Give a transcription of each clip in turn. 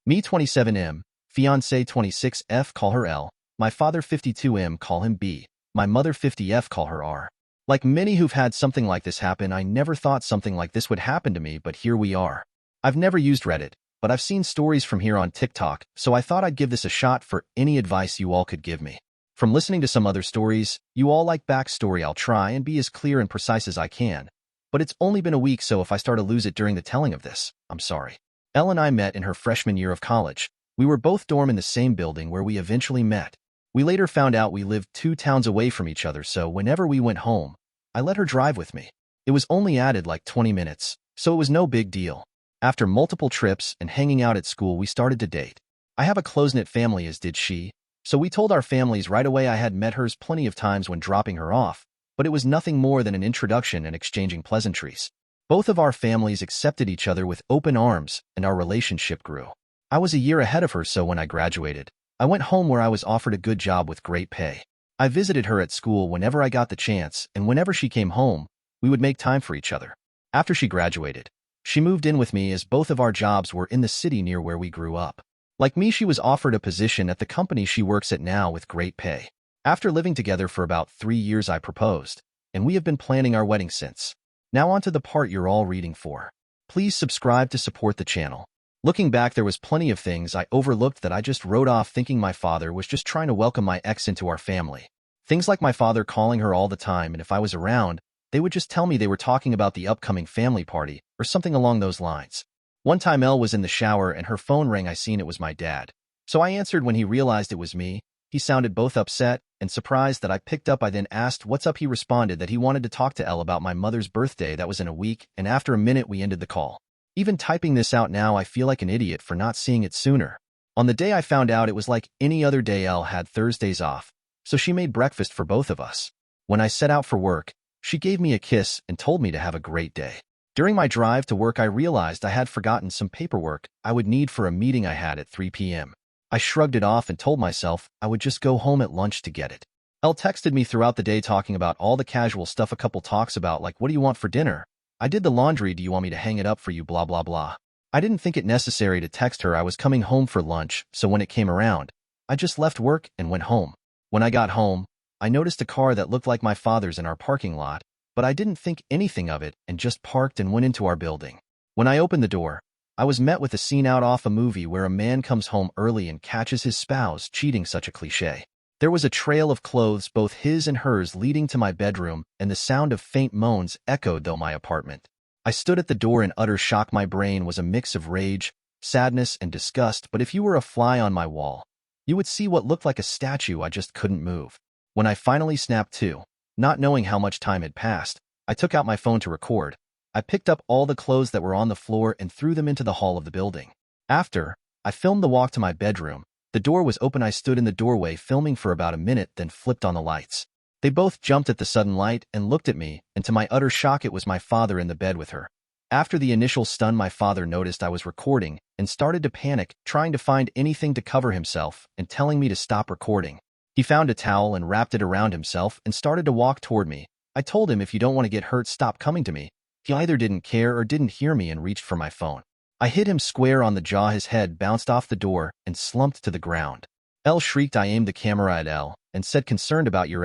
Me 27M, fiancé 26F, call her L. My father 52M, call him B. My mother 50F, call her R. Like many who've had something like this happen, I never thought something like this would happen to me, but here we are. I've never used Reddit, but I've seen stories from here on TikTok, so I thought I'd give this a shot for any advice you all could give me. From listening to some other stories, you all like backstory. I'll try and be as clear and precise as I can. But it's only been a week, so if I start to lose it during the telling of this, I'm sorry. Elle and I met in her freshman year of college. We were both dorm in the same building where we eventually met. We later found out we lived 2 towns away from each other, so whenever we went home, I let her drive with me. It was only added like 20 minutes, so it was no big deal. After multiple trips and hanging out at school, we started to date. I have a close-knit family, as did she, so we told our families right away. I had met hers plenty of times when dropping her off, but it was nothing more than an introduction and exchanging pleasantries. Both of our families accepted each other with open arms, and our relationship grew. I was a year ahead of her, so when I graduated, I went home where I was offered a good job with great pay. I visited her at school whenever I got the chance, and whenever she came home, we would make time for each other. After she graduated, she moved in with me as both of our jobs were in the city near where we grew up. Like me, she was offered a position at the company she works at now with great pay. After living together for about 3 years, I proposed, and we have been planning our wedding since. Now on to the part you're all reading for. Please subscribe to support the channel. Looking back, there was plenty of things I overlooked that I just wrote off, thinking my father was just trying to welcome my ex into our family. Things like my father calling her all the time, and if I was around, they would just tell me they were talking about the upcoming family party or something along those lines. One time Elle was in the shower and her phone rang. I seen it was my dad. So I answered. When he realized it was me, he sounded both upset and surprised that I picked up. I then asked, "What's up?" He responded that he wanted to talk to Elle about my mother's birthday that was in a week, and after a minute we ended the call. Even typing this out now, I feel like an idiot for not seeing it sooner. On the day I found out, it was like any other day. Elle had Thursdays off, so she made breakfast for both of us. When I set out for work, she gave me a kiss and told me to have a great day. During my drive to work, I realized I had forgotten some paperwork I would need for a meeting I had at 3 p.m. I shrugged it off and told myself I would just go home at lunch to get it. Elle texted me throughout the day talking about all the casual stuff, a couple talks about like, "What do you want for dinner? I did the laundry. Do you want me to hang it up for you? Blah, blah, blah." I didn't think it necessary to text her I was coming home for lunch, so when it came around, I just left work and went home. When I got home, I noticed a car that looked like my father's in our parking lot, but I didn't think anything of it and just parked and went into our building. When I opened the door, I was met with a scene out of a movie where a man comes home early and catches his spouse cheating. Such a cliche. There was a trail of clothes, both his and hers, leading to my bedroom, and the sound of faint moans echoed through my apartment. I stood at the door in utter shock. My brain was a mix of rage, sadness, and disgust, but if you were a fly on my wall, you would see what looked like a statue. I just couldn't move. When I finally snapped to, not knowing how much time had passed, I took out my phone to record. I picked up all the clothes that were on the floor and threw them into the hall of the building. After, I filmed the walk to my bedroom. The door was open. I stood in the doorway filming for about a minute, then flipped on the lights. They both jumped at the sudden light and looked at me, and to my utter shock, it was my father in the bed with her. After the initial stun, my father noticed I was recording and started to panic, trying to find anything to cover himself and telling me to stop recording. He found a towel and wrapped it around himself and started to walk toward me. I told him, "If you don't want to get hurt, stop coming to me." He either didn't care or didn't hear me and reached for my phone. I hit him square on the jaw. His head bounced off the door and slumped to the ground. Elle shrieked. I aimed the camera at Elle and said, "Concerned about your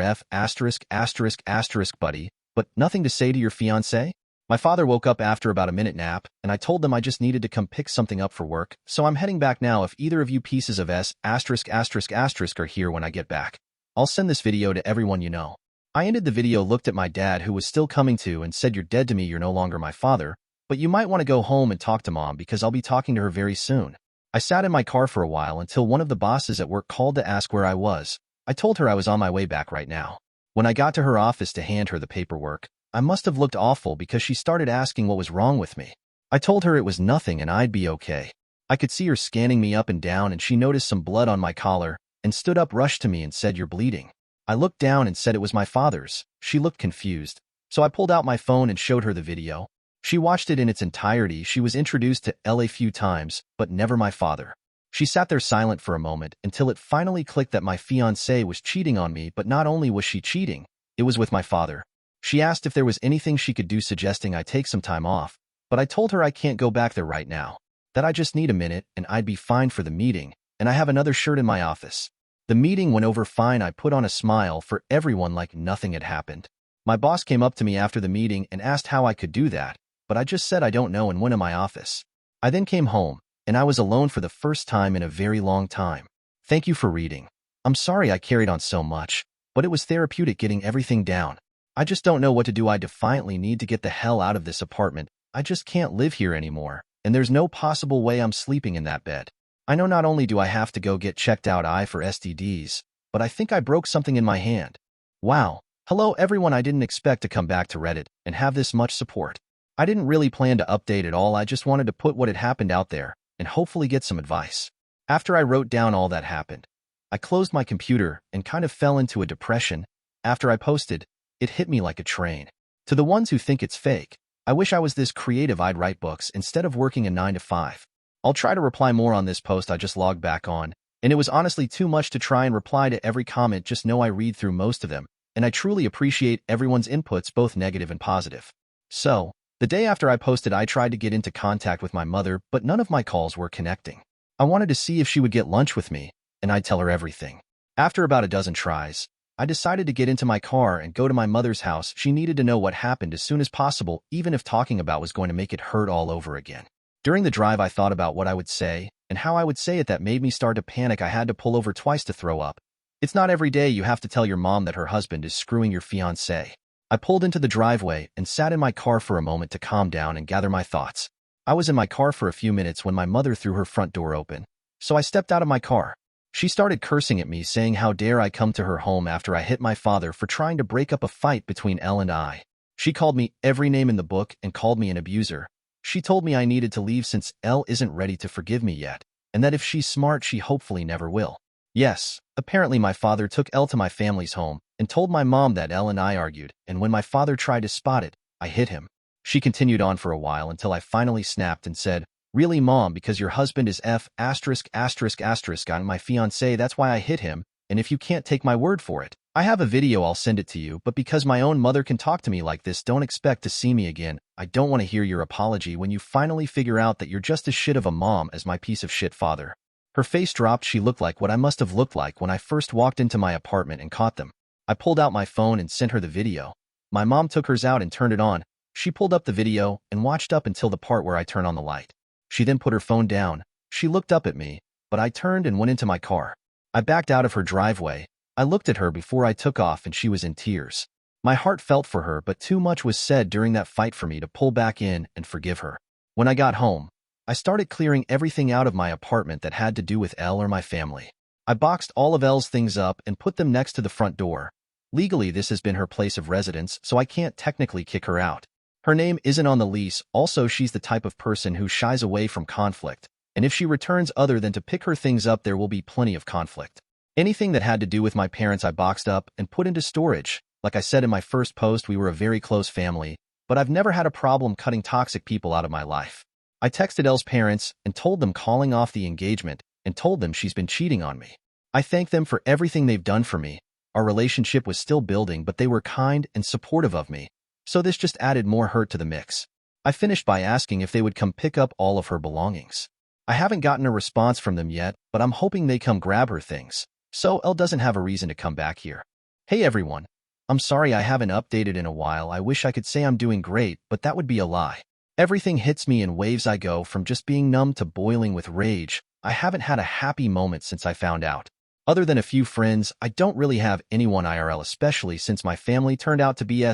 buddy, but nothing to say to your fiancé?" My father woke up after about a minute nap, and I told them I just needed to come pick something up for work, so I'm heading back now. If either of you pieces of are here when I get back, I'll send this video to everyone you know. I ended the video, looked at my dad, who was still coming to, and said, "You're dead to me. You're no longer my father, but you might want to go home and talk to Mom because I'll be talking to her very soon." I sat in my car for a while until one of the bosses at work called to ask where I was. I told her I was on my way back right now. When I got to her office to hand her the paperwork, I must have looked awful because she started asking what was wrong with me. I told her it was nothing and I'd be okay. I could see her scanning me up and down, and she noticed some blood on my collar and stood up, rushed to me, and said, "You're bleeding." I looked down and said it was my father's. She looked confused, so I pulled out my phone and showed her the video. She watched it in its entirety. She was introduced to Elle a few times, but never my father. She sat there silent for a moment until it finally clicked that my fiancée was cheating on me, but not only was she cheating, it was with my father. She asked if there was anything she could do, suggesting I take some time off, but I told her I can't go back there right now. that I just need a minute and I'd be fine for the meeting, and I have another shirt in my office. The meeting went over fine. I put on a smile for everyone like nothing had happened. My boss came up to me after the meeting and asked how I could do that, but I just said I don't know and went in my office. I then came home, and I was alone for the first time in a very long time. Thank you for reading. I'm sorry I carried on so much, but it was therapeutic getting everything down. I just don't know what to do. I defiantly need to get the hell out of this apartment. I just can't live here anymore, and there's no possible way I'm sleeping in that bed. I know not only do I have to go get checked out for STDs, but I think I broke something in my hand. Wow. Hello everyone, I didn't expect to come back to Reddit and have this much support. I didn't really plan to update at all. I just wanted to put what had happened out there and hopefully get some advice. After I wrote down all that happened, I closed my computer and kind of fell into a depression. After I posted, it hit me like a train. To the ones who think it's fake, I wish I was this creative. I'd write books instead of working a 9 to 5. I'll try to reply more on this post I just logged back on, and it was honestly too much to try and reply to every comment. Just know I read through most of them, and I truly appreciate everyone's inputs, both negative and positive. So, the day after I posted, I tried to get into contact with my mother, but none of my calls were connecting. I wanted to see if she would get lunch with me, and I'd tell her everything. After about a dozen tries, I decided to get into my car and go to my mother's house. She needed to know what happened as soon as possible, even if talking about was going to make it hurt all over again. During the drive, I thought about what I would say and how I would say it. That made me start to panic. I had to pull over twice to throw up. It's not every day you have to tell your mom that her husband is screwing your fiancé. I pulled into the driveway and sat in my car for a moment to calm down and gather my thoughts. I was in my car for a few minutes when my mother threw her front door open, so I stepped out of my car. She started cursing at me, saying how dare I come to her home after I hit my father for trying to break up a fight between Elle and I. She called me every name in the book and called me an abuser. She told me I needed to leave since Elle isn't ready to forgive me yet, and that if she's smart, she hopefully never will. Yes, apparently my father took Elle to my family's home and told my mom that Elle and I argued, and when my father tried to spot it, I hit him. She continued on for a while until I finally snapped and said, "Really, Mom, because your husband is on my fiancé, that's why I hit him, and if you can't take my word for it, I have a video, I'll send it to you, but because my own mother can talk to me like this, don't expect to see me again. I don't want to hear your apology when you finally figure out that you're just as shit of a mom as my piece of shit father." Her face dropped. She looked like what I must have looked like when I first walked into my apartment and caught them. I pulled out my phone and sent her the video. My mom took hers out and turned it on. She pulled up the video and watched up until the part where I turn on the light. She then put her phone down. She looked up at me, but I turned and went into my car. I backed out of her driveway. I looked at her before I took off and she was in tears. My heart felt for her, but too much was said during that fight for me to pull back in and forgive her. When I got home, I started clearing everything out of my apartment that had to do with Elle or my family. I boxed all of Elle's things up and put them next to the front door. Legally, this has been her place of residence, so I can't technically kick her out. Her name isn't on the lease. Also, she's the type of person who shies away from conflict, and if she returns other than to pick her things up, there will be plenty of conflict. Anything that had to do with my parents I boxed up and put into storage. Like I said in my first post, we were a very close family, but I've never had a problem cutting toxic people out of my life. I texted Elle's parents and told them calling off the engagement and told them she's been cheating on me. I thank them for everything they've done for me. Our relationship was still building, but they were kind and supportive of me, so this just added more hurt to the mix. I finished by asking if they would come pick up all of her belongings. I haven't gotten a response from them yet, but I'm hoping they come grab her things, so Elle doesn't have a reason to come back here. Hey everyone. I'm sorry I haven't updated in a while. I wish I could say I'm doing great, but that would be a lie. Everything hits me in waves. I go from just being numb to boiling with rage. I haven't had a happy moment since I found out. Other than a few friends, I don't really have anyone IRL, especially since my family turned out to be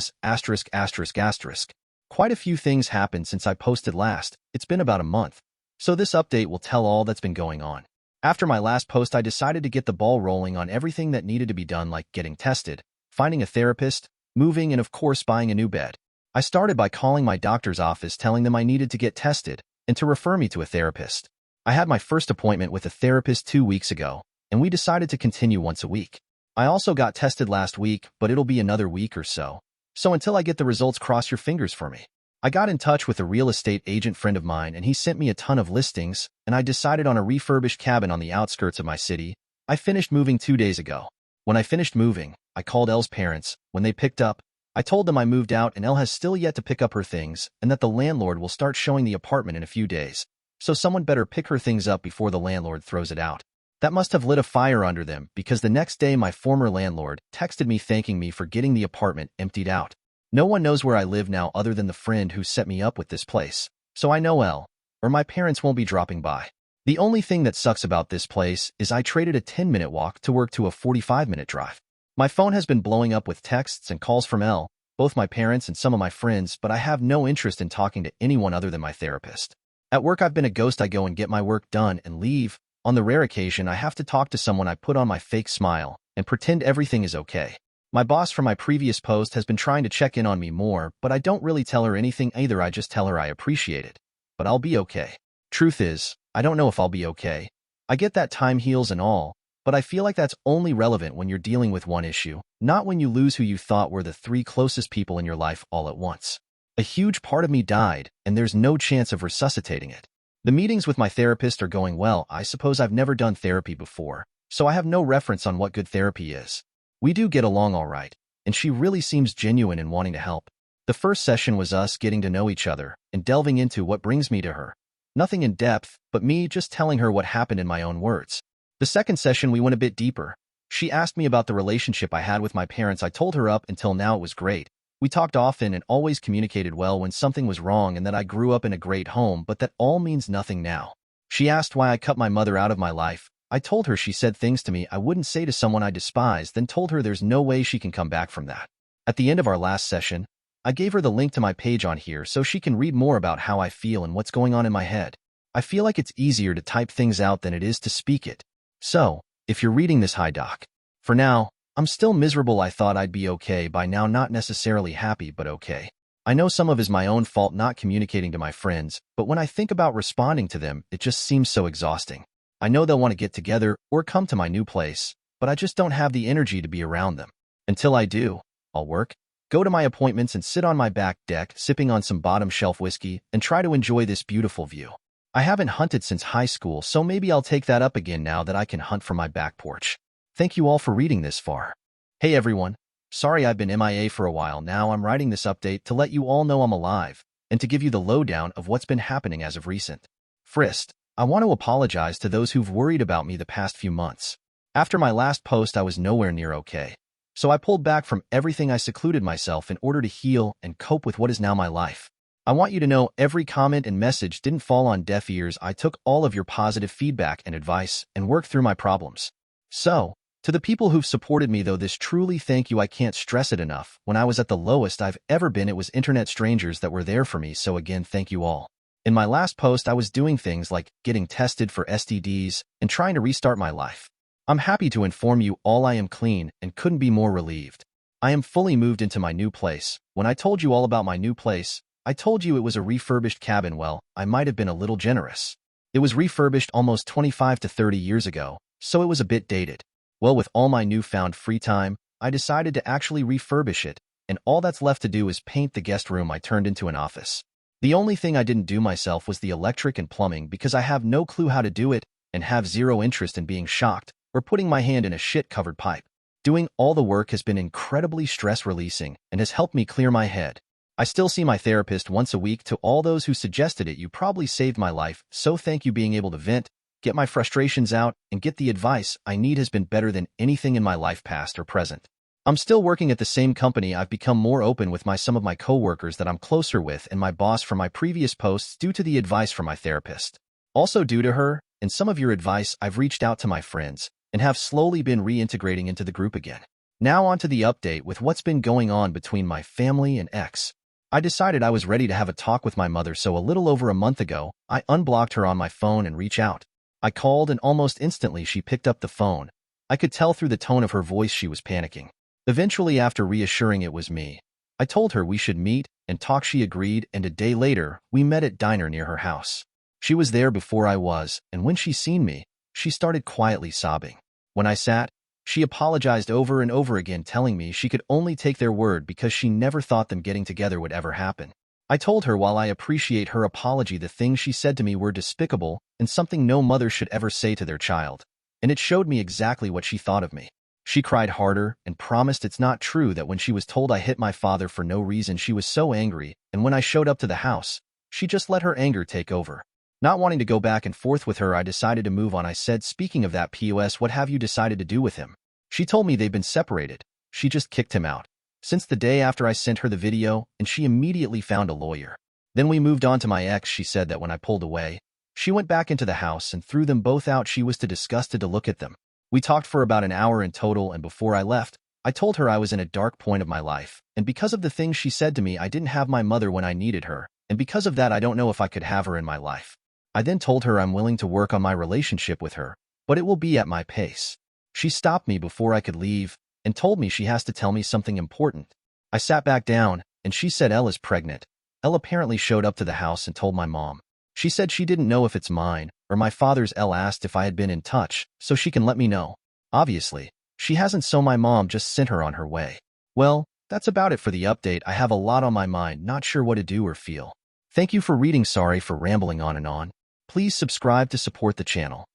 Quite a few things happened since I posted last. It's been about a month. So this update will tell all that's been going on. After my last post, I decided to get the ball rolling on everything that needed to be done, like getting tested, finding a therapist, moving, and of course buying a new bed. I started by calling my doctor's office, telling them I needed to get tested and to refer me to a therapist. I had my first appointment with a therapist 2 weeks ago, and we decided to continue once a week. I also got tested last week, but it'll be another week or so. So until I get the results, cross your fingers for me. I got in touch with a real estate agent friend of mine, and he sent me a ton of listings, and I decided on a refurbished cabin on the outskirts of my city. I finished moving 2 days ago. When I finished moving, I called Elle's parents. When they picked up, I told them I moved out and Elle has still yet to pick up her things and that the landlord will start showing the apartment in a few days. so someone better pick her things up before the landlord throws it out. That must have lit a fire under them, because the next day my former landlord texted me thanking me for getting the apartment emptied out. No one knows where I live now other than the friend who set me up with this place, so I know or my parents won't be dropping by. The only thing that sucks about this place is I traded a 10-minute walk to work to a 45-minute drive. My phone has been blowing up with texts and calls from both my parents and some of my friends, but I have no interest in talking to anyone other than my therapist. At work, I've been a ghost. I go and get my work done and leave. On the rare occasion I have to talk to someone, I put on my fake smile and pretend everything is okay. My boss from my previous post has been trying to check in on me more, but I don't really tell her anything either. I just tell her I appreciate it, but I'll be okay. Truth is, I don't know if I'll be okay. I get that time heals and all, but I feel like that's only relevant when you're dealing with one issue, not when you lose who you thought were the 3 closest people in your life all at once. A huge part of me died, and there's no chance of resuscitating it. The meetings with my therapist are going well. I suppose I've never done therapy before, so I have no reference on what good therapy is. We do get along all right, and she really seems genuine in wanting to help. The first session was us getting to know each other and delving into what brings me to her. Nothing in depth, but me just telling her what happened in my own words. The second session we went a bit deeper. She asked me about the relationship I had with my parents. I told her up until now it was great. We talked often and always communicated well when something was wrong, and that I grew up in a great home, but that all means nothing now. She asked why I cut my mother out of my life. I told her she said things to me I wouldn't say to someone I despised, then told her there's no way she can come back from that. At the end of our last session, I gave her the link to my page on here so she can read more about how I feel and what's going on in my head. I feel like it's easier to type things out than it is to speak it. So, if you're reading this, hi doc. For now, I'm still miserable. I thought I'd be okay by now, not necessarily happy, but okay. I know some of it is my own fault not communicating to my friends, but when I think about responding to them, it just seems so exhausting. I know they'll want to get together or come to my new place, but I just don't have the energy to be around them. Until I do, I'll work, go to my appointments, and sit on my back deck sipping on some bottom shelf whiskey and try to enjoy this beautiful view. I haven't hunted since high school, so maybe I'll take that up again now that I can hunt from my back porch. Thank you all for reading this far. Hey everyone, sorry I've been MIA for a while now. I'm writing this update to let you all know I'm alive and to give you the lowdown of what's been happening as of recent. First, I want to apologize to those who've worried about me the past few months. After my last post, I was nowhere near okay, so I pulled back from everything. I secluded myself in order to heal and cope with what is now my life. I want you to know every comment and message didn't fall on deaf ears. I took all of your positive feedback and advice and worked through my problems. So, to the people who've supported me, though, this truly thank you. I can't stress it enough. When I was at the lowest I've ever been, it was internet strangers that were there for me, so again, thank you all. In my last post, I was doing things like getting tested for STDs and trying to restart my life. I'm happy to inform you all I am clean and couldn't be more relieved. I am fully moved into my new place. When I told you all about my new place, I told you it was a refurbished cabin. Well, I might have been a little generous. It was refurbished almost 25 to 30 years ago, so it was a bit dated. Well, with all my newfound free time, I decided to actually refurbish it, and all that's left to do is paint the guest room I turned into an office. The only thing I didn't do myself was the electric and plumbing, because I have no clue how to do it and have zero interest in being shocked or putting my hand in a shit-covered pipe. Doing all the work has been incredibly stress-releasing and has helped me clear my head. I still see my therapist once a week. To all those who suggested it, you probably saved my life, so thank you. Being able to vent, get my frustrations out, and get the advice I need has been better than anything in my life, past or present. I'm still working at the same company. I've become more open with some of my coworkers that I'm closer with and my boss from my previous posts due to the advice from my therapist. Also due to her and some of your advice, I've reached out to my friends and have slowly been reintegrating into the group again. Now on to the update with what's been going on between my family and ex. I decided I was ready to have a talk with my mother, so a little over a month ago, I unblocked her on my phone and reached out. I called, and almost instantly she picked up the phone. I could tell through the tone of her voice she was panicking. Eventually, after reassuring it was me, I told her we should meet and talk. She agreed, and a day later, we met at diner near her house. She was there before I was, and when she seen me, she started quietly sobbing. When I sat, she apologized over and over again, telling me she could only take their word because she never thought them getting together would ever happen. I told her while I appreciate her apology, the things she said to me were despicable and something no mother should ever say to their child, and it showed me exactly what she thought of me. She cried harder and promised it's not true that when she was told I hit my father for no reason, she was so angry, and when I showed up to the house, she just let her anger take over. Not wanting to go back and forth with her, I decided to move on. I said, speaking of that POS, what have you decided to do with him? She told me they've been separated. She just kicked him out. Since the day after I sent her the video, and she immediately found a lawyer. Then we moved on to my ex. She said that when I pulled away, she went back into the house and threw them both out. She was too disgusted to look at them. We talked for about an hour in total, and before I left, I told her I was in a dark point of my life, and because of the things she said to me, I didn't have my mother when I needed her, and because of that, I don't know if I could have her in my life. I then told her I'm willing to work on my relationship with her, but it will be at my pace. She stopped me before I could leave and told me she has to tell me something important. I sat back down, and she said Elle is pregnant. Elle apparently showed up to the house and told my mom. She said she didn't know if it's mine or my father's. Elle asked if I had been in touch so she can let me know. Obviously, she hasn't, so my mom just sent her on her way. Well, that's about it for the update. I have a lot on my mind, not sure what to do or feel. Thank you for reading. Sorry for rambling on and on. Please subscribe to support the channel.